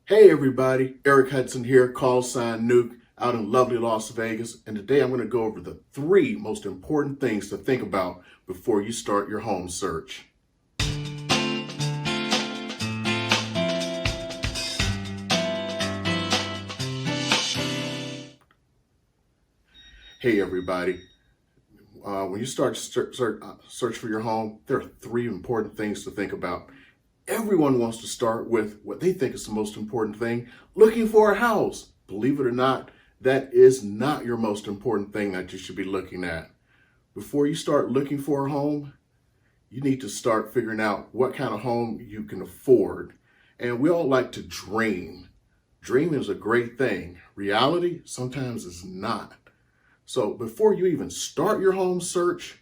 Hey everybody, Eric Hudson here, call sign Nuke, out in lovely Las Vegas, and today I'm going to go over the three most important things to think about before you start your home search. Hey everybody, when you start search for your home, there are three important things to think about. Everyone wants to start with what they think is the most important thing, looking for a house. Believe it or not, that is not your most important thing that you should be looking at. Before you start looking for a home, you need to start figuring out what kind of home you can afford. And we all like to dream. Dreaming is a great thing. Reality sometimes is not. So before you even start your home search,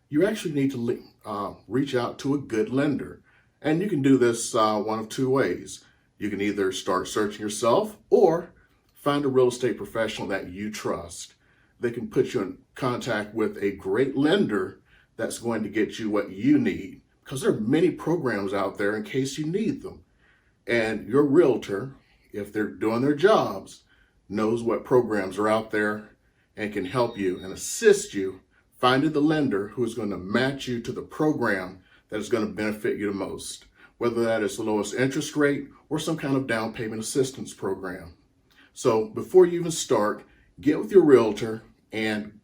you actually need to reach out to a good lender. And you can do this one of two ways. You can either start searching yourself or find a real estate professional that you trust. They can put you in contact with a great lender that's going to get you what you need, because there are many programs out there in case you need them. And your realtor, if they're doing their jobs, knows what programs are out there and can help you and assist you finding the lender who is going to match you to the program that is going to benefit you the most, whether that is the lowest interest rate or some kind of down payment assistance program. So before you even start, get with your realtor and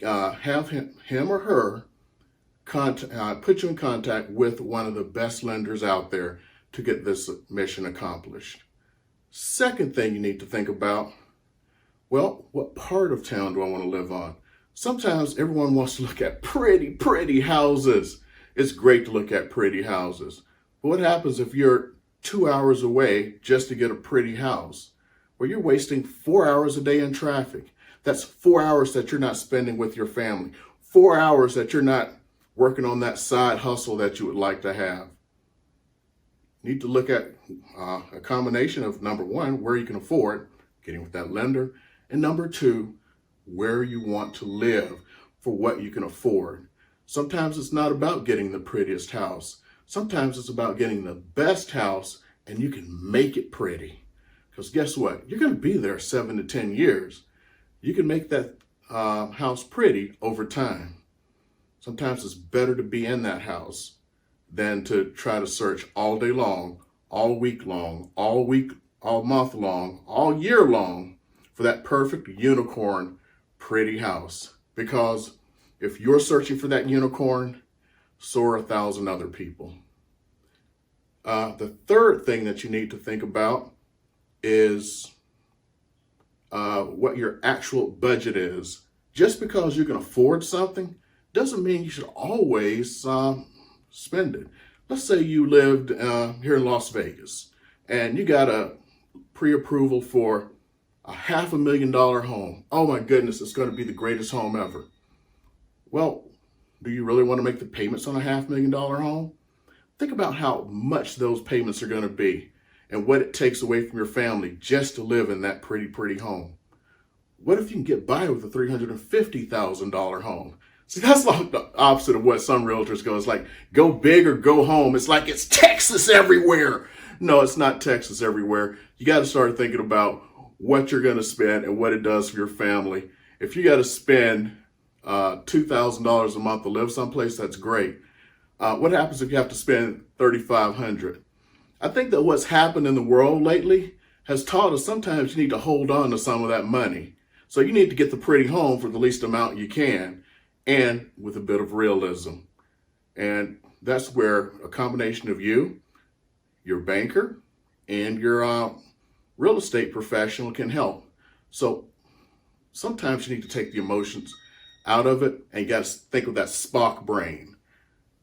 have him or her put you in contact with one of the best lenders out there to get this mission accomplished. Second thing you need to think about, well, what part of town do I want to live on? Sometimes everyone wants to look at pretty houses. It's great to look at pretty houses. But what happens if you're 2 hours away just to get a pretty house? Well, you're wasting 4 hours a day in traffic. That's 4 hours that you're not spending with your family. 4 hours that you're not working on that side hustle that you would like to have. You need to look at a combination of, number one, where you can afford, getting with that lender, and number two, where you want to live for what you can afford. Sometimes it's not about getting the prettiest house. Sometimes it's about getting the best house and you can make it pretty. Because guess what? You're going to be there 7 to 10 years. You can make that house pretty over time. Sometimes it's better to be in that house than to try to search all day long, all week long, all month long, all year long for that perfect unicorn pretty house. Because if you're searching for that unicorn, so are 1,000 other people. The third thing that you need to think about is what your actual budget is. Just because you can afford something doesn't mean you should always spend it. Let's say you lived here in Las Vegas and you got a pre-approval for a $500,000 home. Oh my goodness, it's going to be the greatest home ever. Well, do you really want to make the payments on a $500,000 home? Think about how much those payments are going to be and what it takes away from your family just to live in that pretty home. What if you can get by with a $350,000 home? See, that's like the opposite of what some realtors go. It's like, go big or go home. It's like it's Texas everywhere. No, it's not Texas everywhere. You got to start thinking about what you're going to spend and what it does for your family. If you got to spend $2,000 a month to live someplace, that's great. What happens if you have to spend $3,500? I think that what's happened in the world lately has taught us sometimes you need to hold on to some of that money. So you need to get the pretty home for the least amount you can and with a bit of realism. And that's where a combination of you, your banker, and your real estate professional can help. So sometimes you need to take the emotions out of it and you got to think of that Spock brain.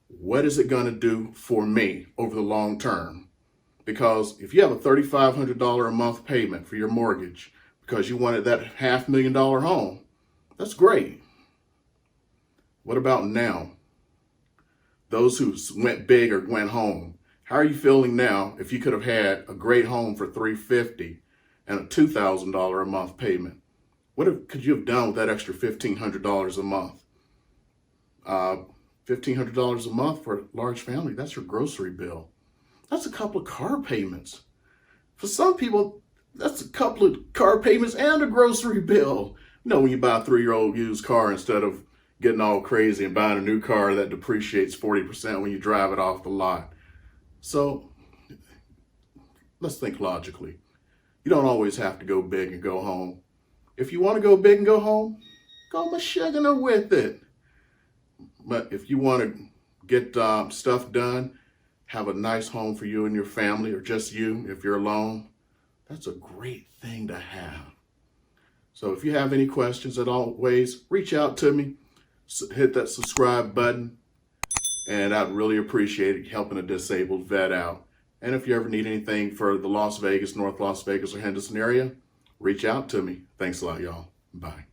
What is it going to do for me over the long term? Because if you have a $3,500 a month payment for your mortgage because you wanted that $500,000 home, that's great. What about now? Those who went big or went home, how are you feeling now if you could have had a great home for $350,000 and a $2,000 a month payment? What could you have done with that extra $1,500 a month? $1,500 a month for a large family, that's your grocery bill. That's a couple of car payments. For some people, that's a couple of car payments and a grocery bill. When you buy a 3-year-old used car instead of getting all crazy and buying a new car that depreciates 40% when you drive it off the lot. So let's think logically. You don't always have to go big and go home. If you want to go big and go home, go mashugana with it. But if you want to get stuff done, have a nice home for you and your family, or just you if you're alone, that's a great thing to have. So if you have any questions, as always, reach out to me. Hit that subscribe button, and I'd really appreciate it helping a disabled vet out. And if you ever need anything for the Las Vegas, North Las Vegas, or Henderson area, reach out to me. Thanks a lot, y'all. Bye.